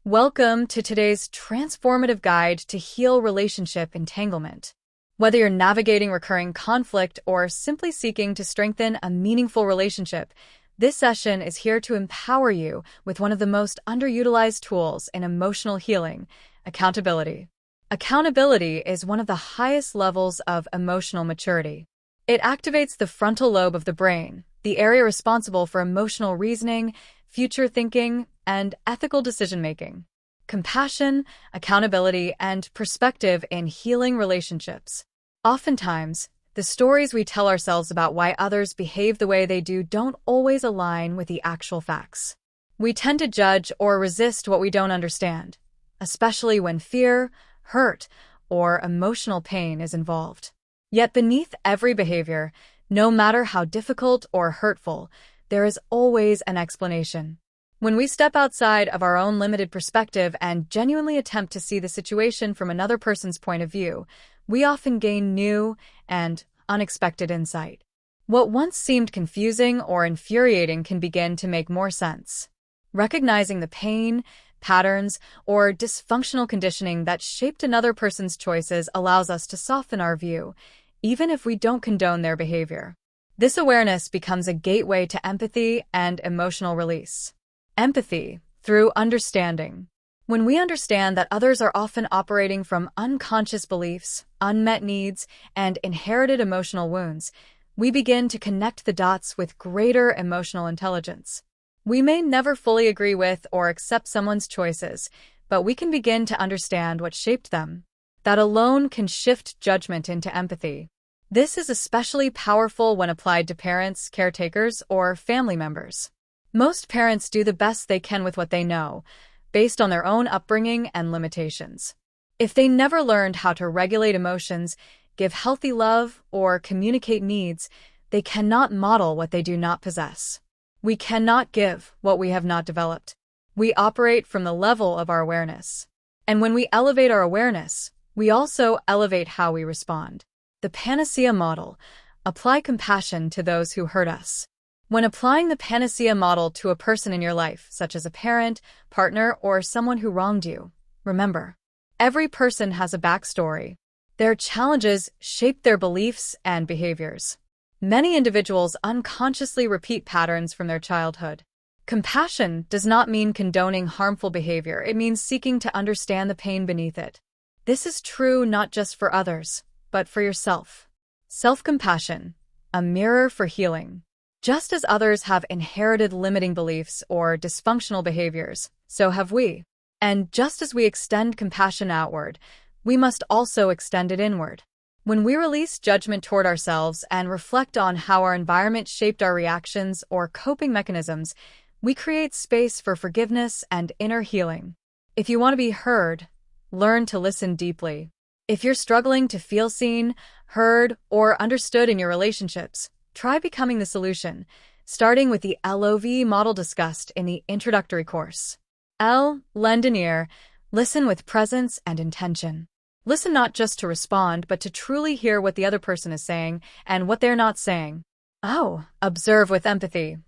Welcome to today's transformative guide to heal relationship entanglement. Whether you're navigating recurring conflict or simply seeking to strengthen a meaningful relationship, this session is here to empower you with one of the most underutilized tools in emotional healing: accountability. Accountability is one of the highest levels of emotional maturity. It activates the frontal lobe of the brain, the area responsible for emotional reasoning, future thinking, and ethical decision-making. Compassion, accountability, and perspective in healing relationships. Oftentimes, the stories we tell ourselves about why others behave the way they do don't always align with the actual facts. We tend to judge or resist what we don't understand, especially when fear, hurt, or emotional pain is involved. Yet beneath every behavior, no matter how difficult or hurtful, there is always an explanation. When we step outside of our own limited perspective and genuinely attempt to see the situation from another person's point of view, we often gain new and unexpected insight. What once seemed confusing or infuriating can begin to make more sense. Recognizing the pain, patterns, or dysfunctional conditioning that shaped another person's choices allows us to soften our view, even if we don't condone their behavior. This awareness becomes a gateway to empathy and emotional release. Empathy through understanding. When we understand that others are often operating from unconscious beliefs, unmet needs, and inherited emotional wounds, we begin to connect the dots with greater emotional intelligence. We may never fully agree with or accept someone's choices, but we can begin to understand what shaped them. That alone can shift judgment into empathy. This is especially powerful when applied to parents, caretakers, or family members. Most parents do the best they can with what they know, based on their own upbringing and limitations. If they never learned how to regulate emotions, give healthy love, or communicate needs, they cannot model what they do not possess. We cannot give what we have not developed. We operate from the level of our awareness. And when we elevate our awareness, we also elevate how we respond. The panacea model: apply compassion to those who hurt us. When applying the panacea model to a person in your life, such as a parent, partner, or someone who wronged you, remember, every person has a backstory. Their challenges shape their beliefs and behaviors. Many individuals unconsciously repeat patterns from their childhood. Compassion does not mean condoning harmful behavior. It means seeking to understand the pain beneath it. This is true not just for others, but for yourself. Self-compassion, a mirror for healing. Just as others have inherited limiting beliefs or dysfunctional behaviors, so have we. And just as we extend compassion outward, we must also extend it inward. When we release judgment toward ourselves and reflect on how our environment shaped our reactions or coping mechanisms, we create space for forgiveness and inner healing. If you want to be heard, learn to listen deeply. If you're struggling to feel seen, heard, or understood in your relationships, try becoming the solution, starting with the LOV model discussed in the introductory course. L. Lend an ear. Listen with presence and intention. Listen not just to respond, but to truly hear what the other person is saying and what they're not saying. O. Observe with empathy.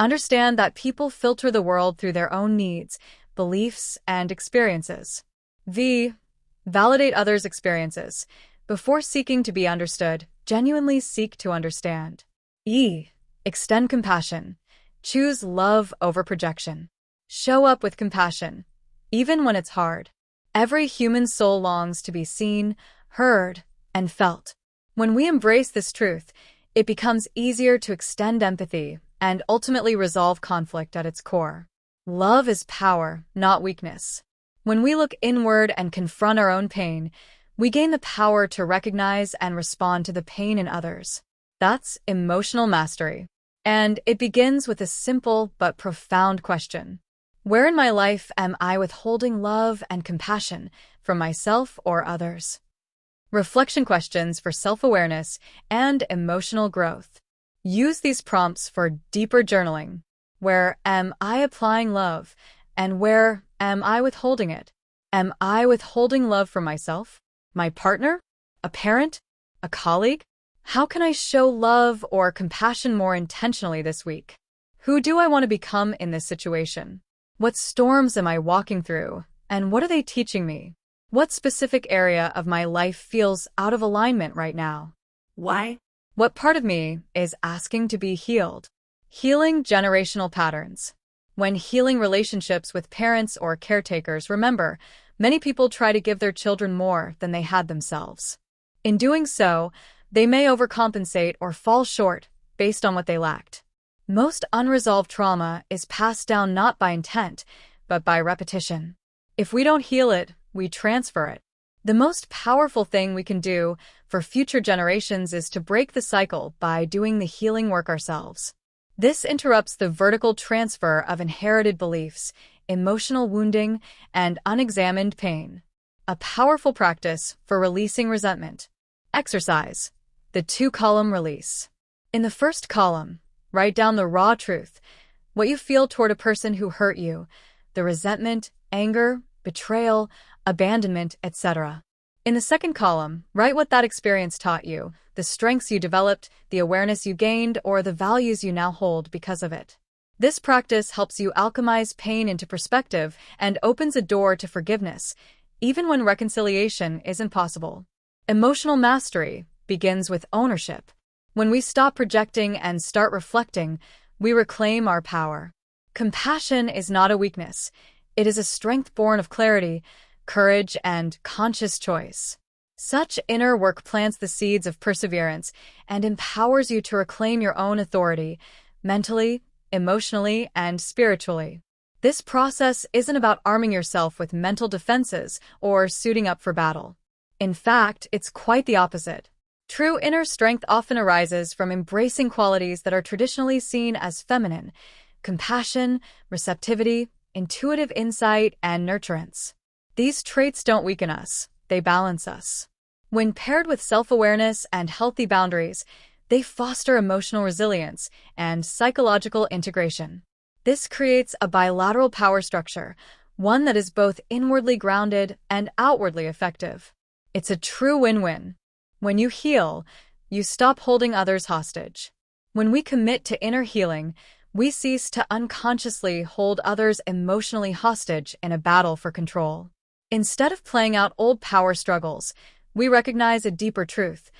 Understand that people filter the world through their own needs, beliefs, and experiences. V. Validate others' experiences. Before seeking to be understood, genuinely seek to understand. E. Extend compassion. Choose love over projection. Show up with compassion, even when it's hard. Every human soul longs to be seen, heard, and felt. When we embrace this truth, it becomes easier to extend empathy and ultimately resolve conflict at its core. Love is power, not weakness. When we look inward and confront our own pain, we gain the power to recognize and respond to the pain in others. That's emotional mastery. And it begins with a simple but profound question. Where in my life am I withholding love and compassion from myself or others? Reflection questions for self-awareness and emotional growth. Use these prompts for deeper journaling. Where am I applying love, and where am I withholding it? Am I withholding love from myself, my partner, a parent, a colleague? How can I show love or compassion more intentionally this week? Who do I want to become in this situation? What storms am I walking through, and what are they teaching me? What specific area of my life feels out of alignment right now? Why? What part of me is asking to be healed? Healing generational patterns. When healing relationships with parents or caretakers, remember, many people try to give their children more than they had themselves. In doing so, they may overcompensate or fall short based on what they lacked. Most unresolved trauma is passed down not by intent, but by repetition. If we don't heal it, we transfer it. The most powerful thing we can do for future generations is to break the cycle by doing the healing work ourselves. This interrupts the vertical transfer of inherited beliefs, emotional wounding, and unexamined pain. A powerful practice for releasing resentment. Exercise. The 2-column release. In the first column, write down the raw truth, what you feel toward a person who hurt you, the resentment, anger, betrayal, abandonment, etc. In the second column, write what that experience taught you, the strengths you developed, the awareness you gained, or the values you now hold because of it. This practice helps you alchemize pain into perspective and opens a door to forgiveness, even when reconciliation isn't possible. Emotional mastery begins with ownership. When we stop projecting and start reflecting, we reclaim our power. Compassion is not a weakness. It is a strength born of clarity, courage, and conscious choice. Such inner work plants the seeds of perseverance and empowers you to reclaim your own authority, mentally, emotionally, and spiritually. This process isn't about arming yourself with mental defenses or suiting up for battle. In fact, it's quite the opposite. True inner strength often arises from embracing qualities that are traditionally seen as feminine: compassion, receptivity, intuitive insight, and nurturance. These traits don't weaken us, they balance us. When paired with self-awareness and healthy boundaries, they foster emotional resilience and psychological integration. This creates a bilateral power structure, one that is both inwardly grounded and outwardly effective. It's a true win-win. When you heal, you stop holding others hostage. When we commit to inner healing, we cease to unconsciously hold others emotionally hostage in a battle for control. Instead of playing out old power struggles, we recognize a deeper truth.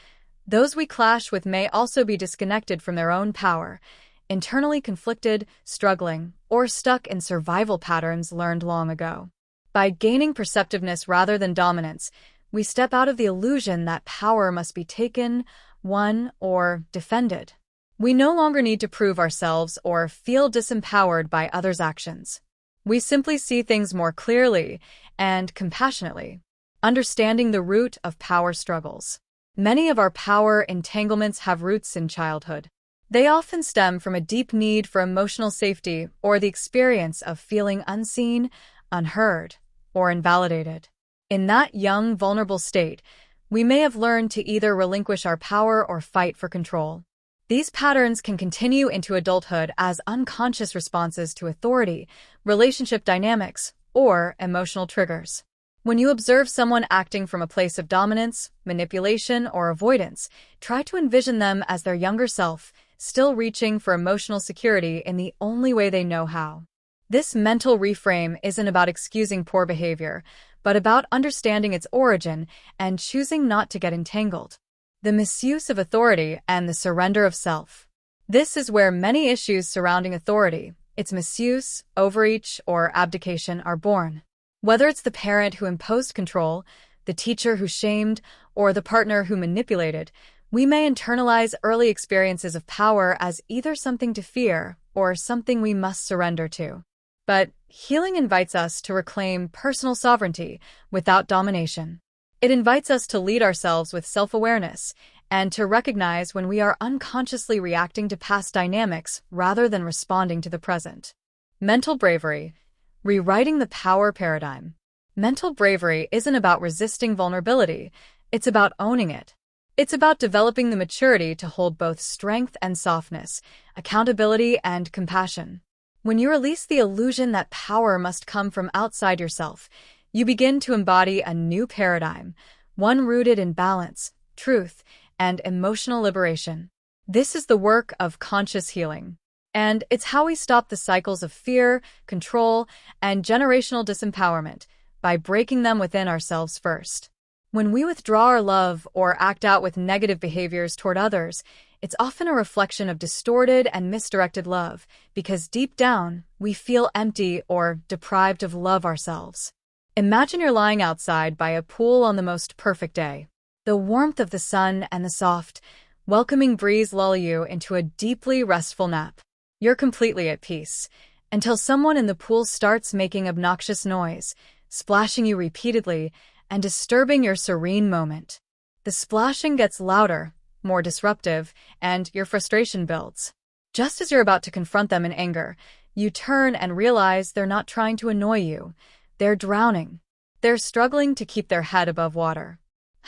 Those we clash with may also be disconnected from their own power, internally conflicted, struggling, or stuck in survival patterns learned long ago. By gaining perceptiveness rather than dominance, we step out of the illusion that power must be taken, won, or defended. We no longer need to prove ourselves or feel disempowered by others' actions. We simply see things more clearly and compassionately, understanding the root of power struggles. Many of our power entanglements have roots in childhood. They often stem from a deep need for emotional safety or the experience of feeling unseen, unheard, or invalidated. In that young, vulnerable state, we may have learned to either relinquish our power or fight for control. These patterns can continue into adulthood as unconscious responses to authority, relationship dynamics, or emotional triggers. When you observe someone acting from a place of dominance, manipulation, or avoidance, try to envision them as their younger self, still reaching for emotional security in the only way they know how. This mental reframe isn't about excusing poor behavior, but about understanding its origin and choosing not to get entangled. The misuse of authority and the surrender of self. This is where many issues surrounding authority, its misuse, overreach, or abdication are born. Whether it's the parent who imposed control, the teacher who shamed, or the partner who manipulated, we may internalize early experiences of power as either something to fear or something we must surrender to. But healing invites us to reclaim personal sovereignty without domination. It invites us to lead ourselves with self-awareness and to recognize when we are unconsciously reacting to past dynamics rather than responding to the present. Mental bravery. Rewriting the power paradigm. Mental bravery isn't about resisting vulnerability, it's about owning it. It's about developing the maturity to hold both strength and softness, accountability and compassion. When you release the illusion that power must come from outside yourself, you begin to embody a new paradigm, one rooted in balance, truth, and emotional liberation. This is the work of conscious healing. And it's how we stop the cycles of fear, control, and generational disempowerment by breaking them within ourselves first. When we withdraw our love or act out with negative behaviors toward others, it's often a reflection of distorted and misdirected love, because deep down, we feel empty or deprived of love ourselves. Imagine you're lying outside by a pool on the most perfect day. The warmth of the sun and the soft, welcoming breeze lull you into a deeply restful nap. You're completely at peace, until someone in the pool starts making obnoxious noise, splashing you repeatedly, and disturbing your serene moment. The splashing gets louder, more disruptive, and your frustration builds. Just as you're about to confront them in anger, you turn and realize they're not trying to annoy you. They're drowning. They're struggling to keep their head above water.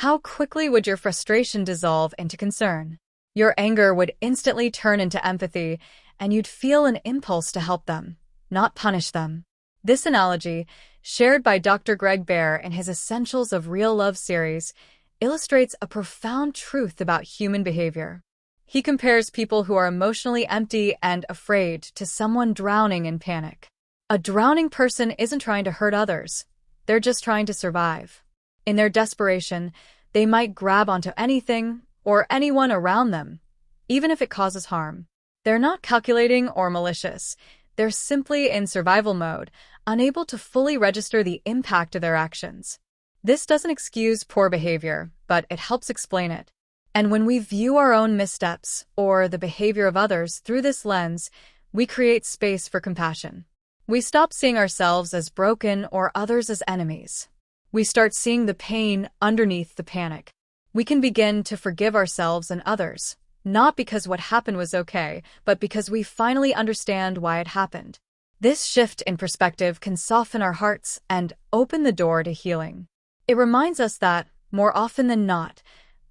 How quickly would your frustration dissolve into concern? Your anger would instantly turn into empathy, and you'd feel an impulse to help them, not punish them. This analogy, shared by Dr. Greg Bear in his Essentials of Real Love series, illustrates a profound truth about human behavior. He compares people who are emotionally empty and afraid to someone drowning in panic. A drowning person isn't trying to hurt others. They're just trying to survive. In their desperation, they might grab onto anything or anyone around them, even if it causes harm. They're not calculating or malicious. They're simply in survival mode, unable to fully register the impact of their actions. This doesn't excuse poor behavior, but it helps explain it. And when we view our own missteps or the behavior of others through this lens, we create space for compassion. We stop seeing ourselves as broken or others as enemies. We start seeing the pain underneath the panic. We can begin to forgive ourselves and others, not because what happened was okay, but because we finally understand why it happened. This shift in perspective can soften our hearts and open the door to healing. It reminds us that, more often than not,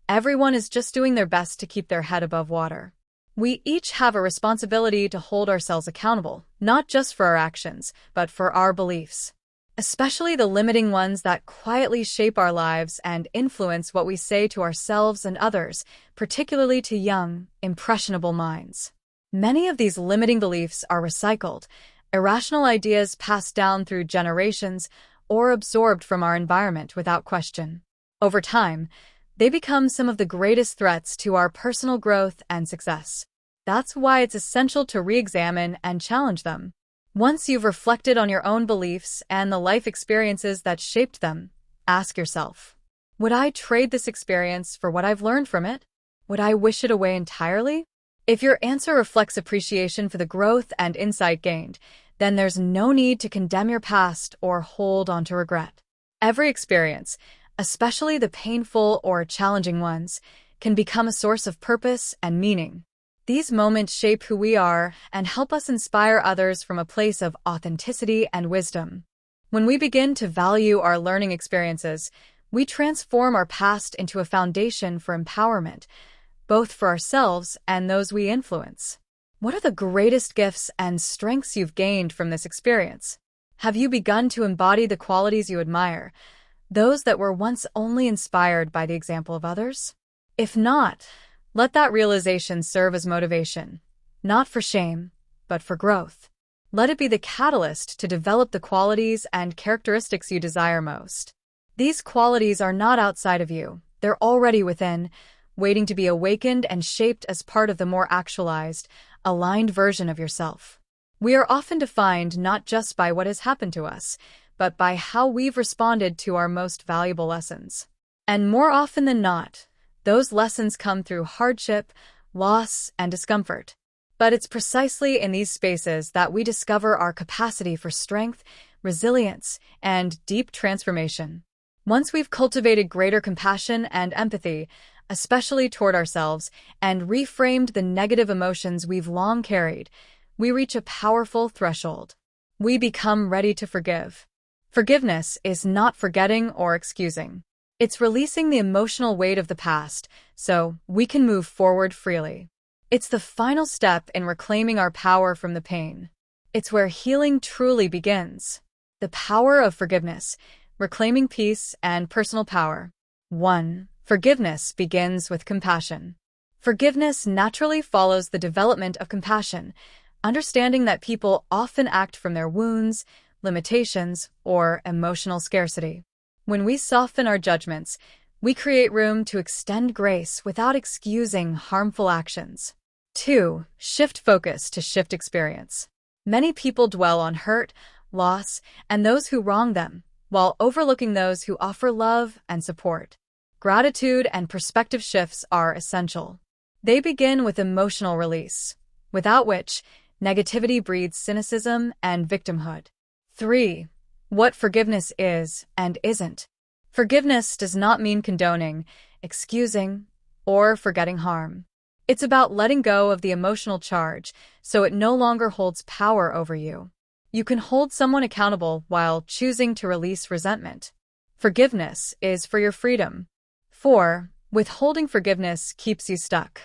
everyone is just doing their best to keep their head above water. We each have a responsibility to hold ourselves accountable, not just for our actions, but for our beliefs, especially the limiting ones that quietly shape our lives and influence what we say to ourselves and others, particularly to young, impressionable minds. Many of these limiting beliefs are recycled, irrational ideas passed down through generations, or absorbed from our environment without question. Over time, they become some of the greatest threats to our personal growth and success. That's why it's essential to re-examine and challenge them. Once you've reflected on your own beliefs and the life experiences that shaped them, ask yourself, would I trade this experience for what I've learned from it? Would I wish it away entirely? If your answer reflects appreciation for the growth and insight gained, then there's no need to condemn your past or hold on to regret. Every experience, especially the painful or challenging ones, can become a source of purpose and meaning. These moments shape who we are and help us inspire others from a place of authenticity and wisdom. When we begin to value our learning experiences, we transform our past into a foundation for empowerment, both for ourselves and those we influence. What are the greatest gifts and strengths you've gained from this experience? Have you begun to embody the qualities you admire, those that were once only inspired by the example of others? If not, let that realization serve as motivation, not for shame, but for growth. Let it be the catalyst to develop the qualities and characteristics you desire most. These qualities are not outside of you, they're already within, waiting to be awakened and shaped as part of the more actualized, aligned version of yourself. We are often defined not just by what has happened to us, but by how we've responded to our most valuable lessons. And more often than not, those lessons come through hardship, loss, and discomfort. But it's precisely in these spaces that we discover our capacity for strength, resilience, and deep transformation. Once we've cultivated greater compassion and empathy, especially toward ourselves, and reframed the negative emotions we've long carried, we reach a powerful threshold. We become ready to forgive. Forgiveness is not forgetting or excusing. It's releasing the emotional weight of the past so we can move forward freely. It's the final step in reclaiming our power from the pain. It's where healing truly begins. The power of forgiveness, reclaiming peace and personal power. 1. Forgiveness begins with compassion. Forgiveness naturally follows the development of compassion, understanding that people often act from their wounds, limitations, or emotional scarcity. When we soften our judgments, we create room to extend grace without excusing harmful actions. 2. Shift focus to shift experience. Many people dwell on hurt, loss, and those who wrong them, while overlooking those who offer love and support. Gratitude and perspective shifts are essential. They begin with emotional release, without which negativity breeds cynicism and victimhood. 3. What forgiveness is and isn't. Forgiveness does not mean condoning, excusing, or forgetting harm. It's about letting go of the emotional charge so it no longer holds power over you. You can hold someone accountable while choosing to release resentment. Forgiveness is for your freedom. 4. Withholding forgiveness keeps you stuck.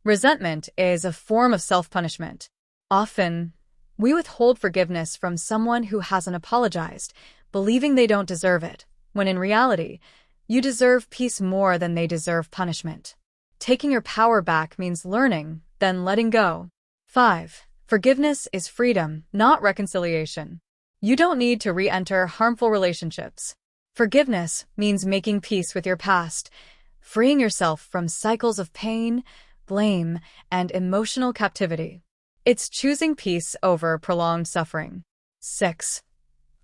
Resentment is a form of self-punishment. Often, we withhold forgiveness from someone who hasn't apologized, believing they don't deserve it, when in reality, you deserve peace more than they deserve punishment. Taking your power back means learning, then letting go. 5. Forgiveness is freedom, not reconciliation. You don't need to re-enter harmful relationships. Forgiveness means making peace with your past, freeing yourself from cycles of pain, blame, and emotional captivity. It's choosing peace over prolonged suffering. 6.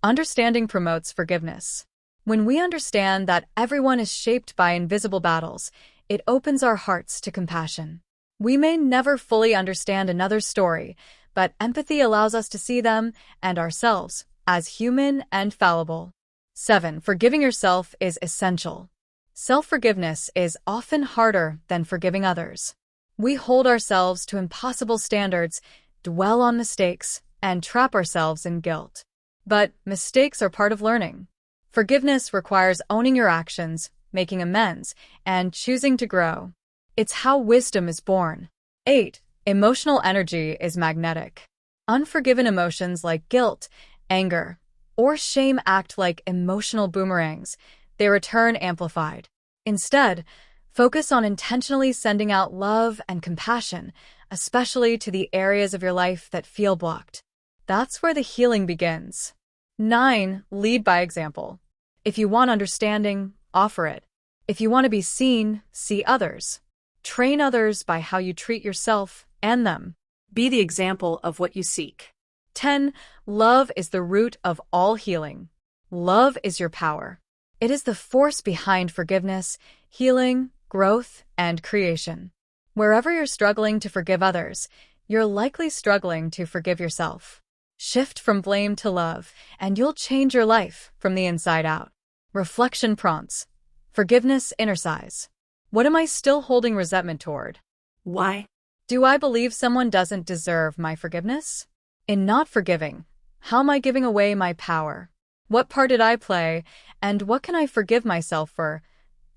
Understanding promotes forgiveness. When we understand that everyone is shaped by invisible battles, it opens our hearts to compassion. We may never fully understand another's story, but empathy allows us to see them and ourselves as human and fallible. 7. Forgiving yourself is essential. Self-forgiveness is often harder than forgiving others. We hold ourselves to impossible standards, dwell on mistakes, and trap ourselves in guilt. But mistakes are part of learning. Forgiveness requires owning your actions, making amends, and choosing to grow. It's how wisdom is born. 8. Emotional energy is magnetic. Unforgiven emotions like guilt, anger, or shame act like emotional boomerangs. They return amplified. Instead, focus on intentionally sending out love and compassion, especially to the areas of your life that feel blocked. That's where the healing begins. 9. Lead by example. If you want understanding, offer it. If you want to be seen, see others. Train others by how you treat yourself and them. Be the example of what you seek. 10. Love is the root of all healing. Love is your power. It is the force behind forgiveness, healing, growth, and creation. Wherever you're struggling to forgive others, you're likely struggling to forgive yourself. Shift from blame to love, and you'll change your life from the inside out. Reflection prompts. Forgiveness exercise. What am I still holding resentment toward? Why? Do I believe someone doesn't deserve my forgiveness? In not forgiving, how am I giving away my power? What part did I play, and what can I forgive myself for,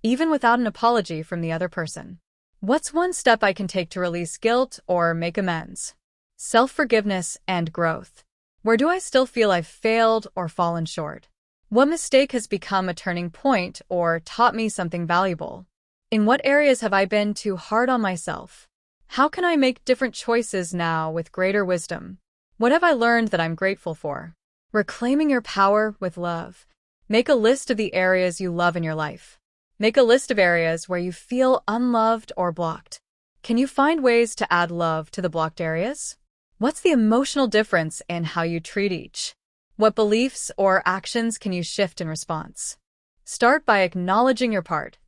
even without an apology from the other person? What's one step I can take to release guilt or make amends? Self-forgiveness and growth. Where do I still feel I've failed or fallen short? What mistake has become a turning point or taught me something valuable? In what areas have I been too hard on myself? How can I make different choices now with greater wisdom? What have I learned that I'm grateful for? Reclaiming your power with love. Make a list of the areas you love in your life. Make a list of areas where you feel unloved or blocked. Can you find ways to add love to the blocked areas? What's the emotional difference in how you treat each? What beliefs or actions can you shift in response? Start by acknowledging your part,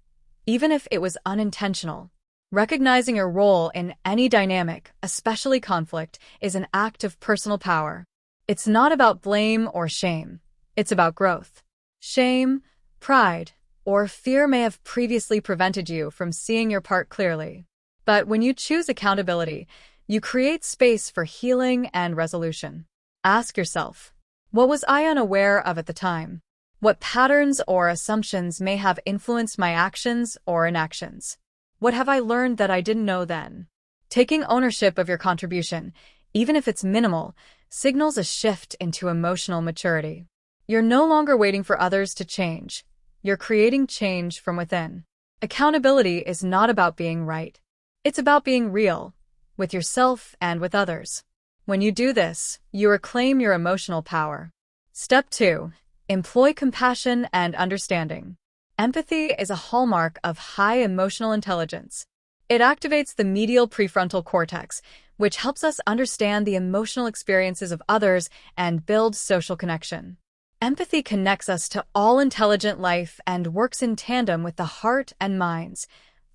even if it was unintentional. Recognizing your role in any dynamic, especially conflict, is an act of personal power. It's not about blame or shame. It's about growth. Shame, pride, or fear may have previously prevented you from seeing your part clearly. But when you choose accountability, you create space for healing and resolution. Ask yourself, what was I unaware of at the time? What patterns or assumptions may have influenced my actions or inactions? What have I learned that I didn't know then? Taking ownership of your contribution, even if it's minimal, signals a shift into emotional maturity. You're no longer waiting for others to change. You're creating change from within. Accountability is not about being right. It's about being real, with yourself and with others. When you do this, you reclaim your emotional power. Step 2. Employ compassion and understanding. Empathy is a hallmark of high emotional intelligence. It activates the medial prefrontal cortex, which helps us understand the emotional experiences of others and build social connection. Empathy connects us to all intelligent life and works in tandem with the heart and mind's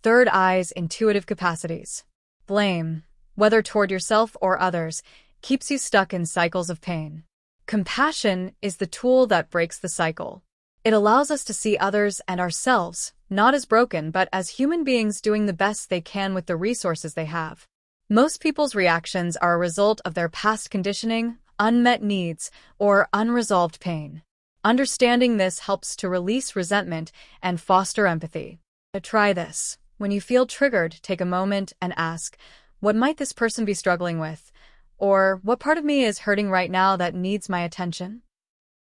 third eye's intuitive capacities. Blame, whether toward yourself or others, keeps you stuck in cycles of pain. Compassion is the tool that breaks the cycle. It allows us to see others and ourselves, not as broken, but as human beings doing the best they can with the resources they have. Most people's reactions are a result of their past conditioning, unmet needs, or unresolved pain. Understanding this helps to release resentment and foster empathy. Try this. When you feel triggered, take a moment and ask, what might this person be struggling with? Or what part of me is hurting right now that needs my attention?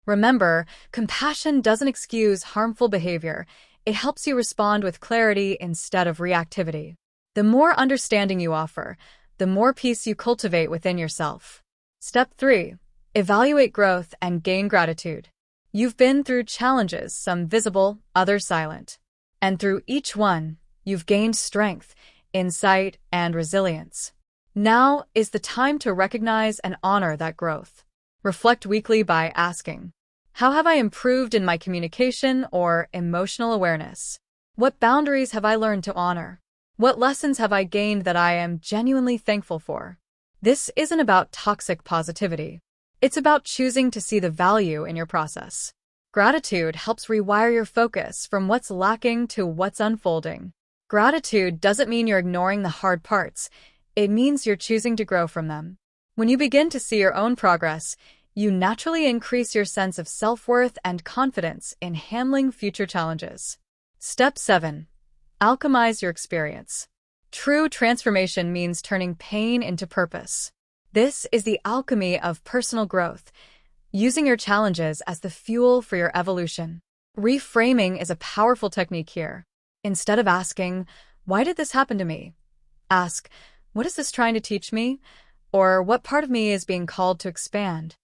Remember, compassion doesn't excuse harmful behavior. It helps you respond with clarity instead of reactivity. The more understanding you offer, the more peace you cultivate within yourself. Step 3. Evaluate growth and gain gratitude. You've been through challenges, some visible, others silent. And through each one, you've gained strength, insight, and resilience. Now is the time to recognize and honor that growth. Reflect weekly by asking, how have I improved in my communication or emotional awareness? What boundaries have I learned to honor? What lessons have I gained that I am genuinely thankful for? This isn't about toxic positivity. It's about choosing to see the value in your process. Gratitude helps rewire your focus from what's lacking to what's unfolding. Gratitude doesn't mean you're ignoring the hard parts. It means you're choosing to grow from them. When you begin to see your own progress, you naturally increase your sense of self-worth and confidence in handling future challenges. Step 7. Alchemize your experience. True transformation means turning pain into purpose. This is the alchemy of personal growth, using your challenges as the fuel for your evolution. Reframing is a powerful technique here. Instead of asking, why did this happen to me? Ask, what is this trying to teach me? Or what part of me is being called to expand?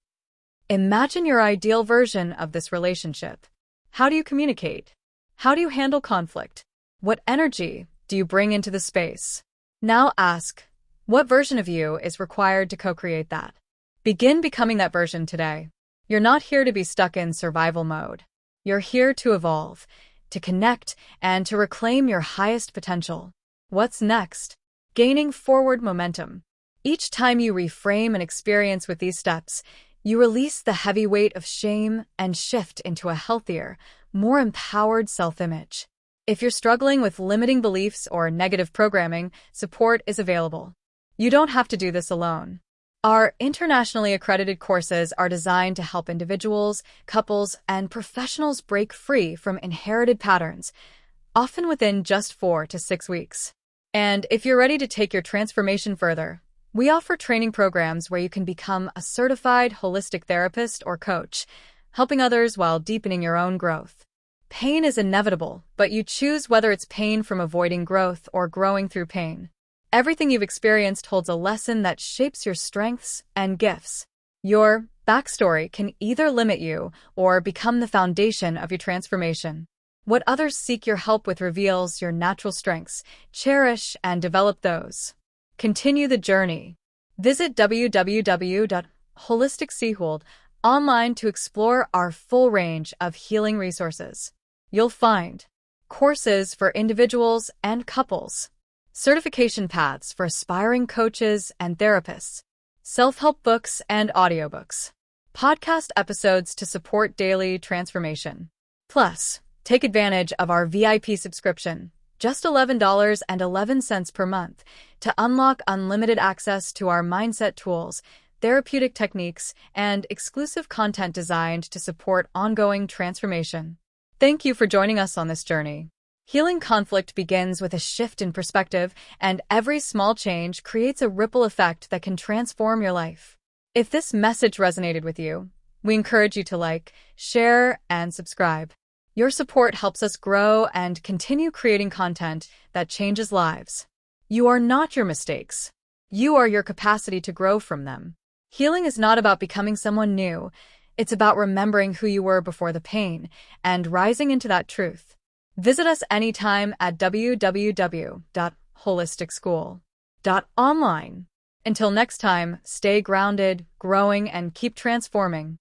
Imagine your ideal version of this relationship. How do you communicate? How do you handle conflict? What energy do you bring into the space? Now ask, what version of you is required to co-create that? Begin becoming that version today. You're not here to be stuck in survival mode. You're here to evolve, to connect, and to reclaim your highest potential. What's next? Gaining forward momentum. Each time you reframe an experience with these steps, you release the heavy weight of shame and shift into a healthier, more empowered self-image. If you're struggling with limiting beliefs or negative programming, support is available. You don't have to do this alone. Our internationally accredited courses are designed to help individuals, couples, and professionals break free from inherited patterns, often within just 4 to 6 weeks. And if you're ready to take your transformation further, we offer training programs where you can become a certified holistic therapist or coach, helping others while deepening your own growth. Pain is inevitable, but you choose whether it's pain from avoiding growth or growing through pain. Everything you've experienced holds a lesson that shapes your strengths and gifts. Your backstory can either limit you or become the foundation of your transformation. What others seek your help with reveals your natural strengths. Cherish and develop those. Continue the journey. Visit www.holisticseahold online to explore our full range of healing resources. You'll find courses for individuals and couples, certification paths for aspiring coaches and therapists, self-help books and audiobooks, podcast episodes to support daily transformation. Plus, take advantage of our VIP subscription, just $11.11 per month, to unlock unlimited access to our mindset tools, therapeutic techniques, and exclusive content designed to support ongoing transformation. Thank you for joining us on this journey. Healing conflict begins with a shift in perspective, and every small change creates a ripple effect that can transform your life. If this message resonated with you, we encourage you to like, share, and subscribe. Your support helps us grow and continue creating content that changes lives. You are not your mistakes. You are your capacity to grow from them. Healing is not about becoming someone new. It's about remembering who you were before the pain and rising into that truth. Visit us anytime at www.holisticschool.online. Until next time, stay grounded, growing, and keep transforming.